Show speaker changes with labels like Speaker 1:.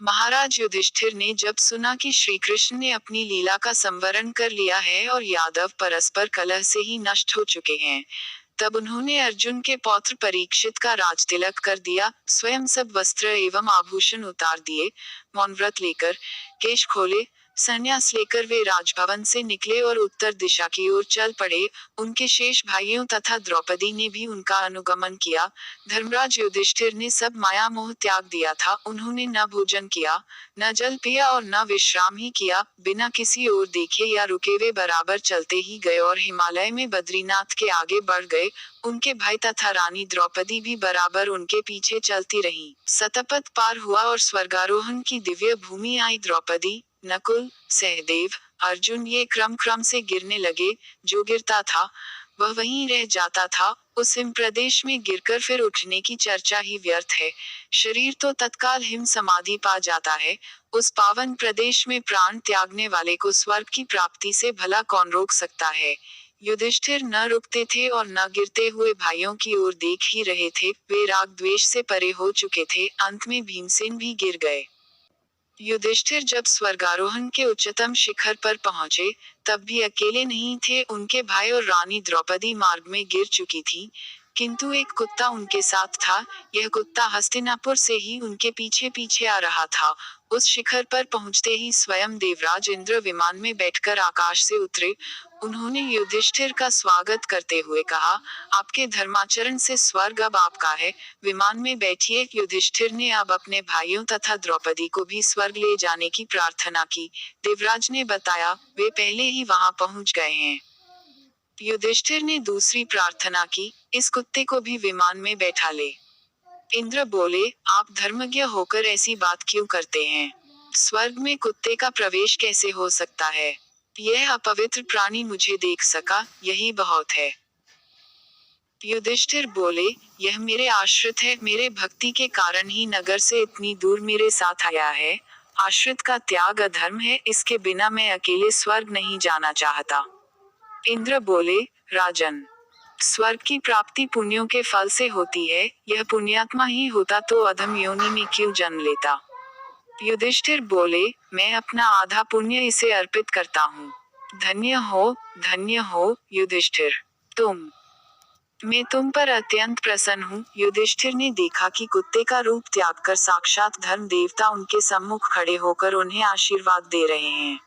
Speaker 1: महाराज युधिष्ठिर ने जब सुना कि श्री कृष्ण ने अपनी लीला का संवरण कर लिया है और यादव परस्पर कलह से ही नष्ट हो चुके हैं, तब उन्होंने अर्जुन के पौत्र परीक्षित का राजतिलक कर दिया, स्वयं सब वस्त्र एवं आभूषण उतार दिए, मौन व्रत लेकर, केश खोले, संन्यास लेकर वे राजभवन से निकले और उत्तर दिशा की ओर चल पड़े। उनके शेष भाइयों तथा द्रौपदी ने भी उनका अनुगमन किया। धर्मराज युधिष्ठिर ने सब माया मोह त्याग दिया था। उन्होंने न भोजन किया, न जल पिया और न विश्राम ही किया। बिना किसी ओर देखे या रुके वे बराबर चलते ही गए और हिमालय में बद्रीनाथ के आगे बढ़ गए। उनके भाई तथा रानी द्रौपदी भी बराबर उनके पीछे चलती रहीं। सतपथ पार हुआ और स्वर्गारोहण की दिव्य भूमि आई। द्रौपदी, नकुल, सहदेव, अर्जुन ये क्रम क्रम से गिरने लगे। जो गिरता था वह वहीं रह जाता था। उस हिम प्रदेश में गिरकर फिर उठने की चर्चा ही व्यर्थ है। शरीर तो तत्काल हिम समाधि पा जाता है। उस पावन प्रदेश में प्राण त्यागने वाले को स्वर्ग की प्राप्ति से भला कौन रोक सकता है। युधिष्ठिर न रुकते थे और न गिरते हुए भाइयों की ओर देख ही रहे थे। वे राग द्वेष से परे हो चुके थे। अंत में भीमसेन भी गिर गए। युधिष्ठिर जब स्वर्गारोहण के उच्चतम शिखर पर पहुंचे, तब भी अकेले नहीं थे। उनके भाई और रानी द्रौपदी मार्ग में गिर चुकी थी, किंतु एक कुत्ता उनके साथ था। यह कुत्ता हस्तिनापुर से ही उनके पीछे पीछे आ रहा था। उस शिखर पर पहुंचते ही स्वयं देवराज इंद्र विमान में बैठकर आकाश से उतरे। उन्होंने युधिष्ठिर का स्वागत करते हुए कहा, आपके धर्माचरण से स्वर्ग अब आपका है, विमान में बैठिए। युधिष्ठिर ने अब अपने भाइयों तथा द्रौपदी को भी स्वर्ग ले जाने की प्रार्थना की। देवराज ने बताया, वे पहले ही वहां पहुंच गए हैं। युधिष्ठिर ने दूसरी प्रार्थना की, इस कुत्ते को भी विमान में बैठा ले। इंद्र बोले, आप धर्मज्ञ होकर ऐसी बात क्यों करते हैं? स्वर्ग में कुत्ते का प्रवेश कैसे हो सकता है? यह अपवित्र प्राणी मुझे देख सका, यही बहुत है। युधिष्ठिर बोले, यह मेरे आश्रित है, मेरे भक्ति के कारण ही नगर से इतनी दूर मेरे साथ आया है। आश्रित का त्याग अधर्म है, इसके बिना मैं अकेले स्वर्ग नहीं जाना चाहता। इंद्र बोले, राजन, स्वर्ग की प्राप्ति पुण्यों के फल से होती है। यह पुण्यात्मा ही होता तो अधम योनि में क्यों जन्म लेता? युधिष्ठिर बोले, मैं अपना आधा पुण्य इसे अर्पित करता हूँ। धन्य हो युधिष्ठिर, मैं तुम पर अत्यंत प्रसन्न हूँ। युधिष्ठिर ने देखा कि कुत्ते का रूप त्याग कर साक्षात धर्म देवता उनके सम्मुख खड़े होकर उन्हें आशीर्वाद दे रहे हैं।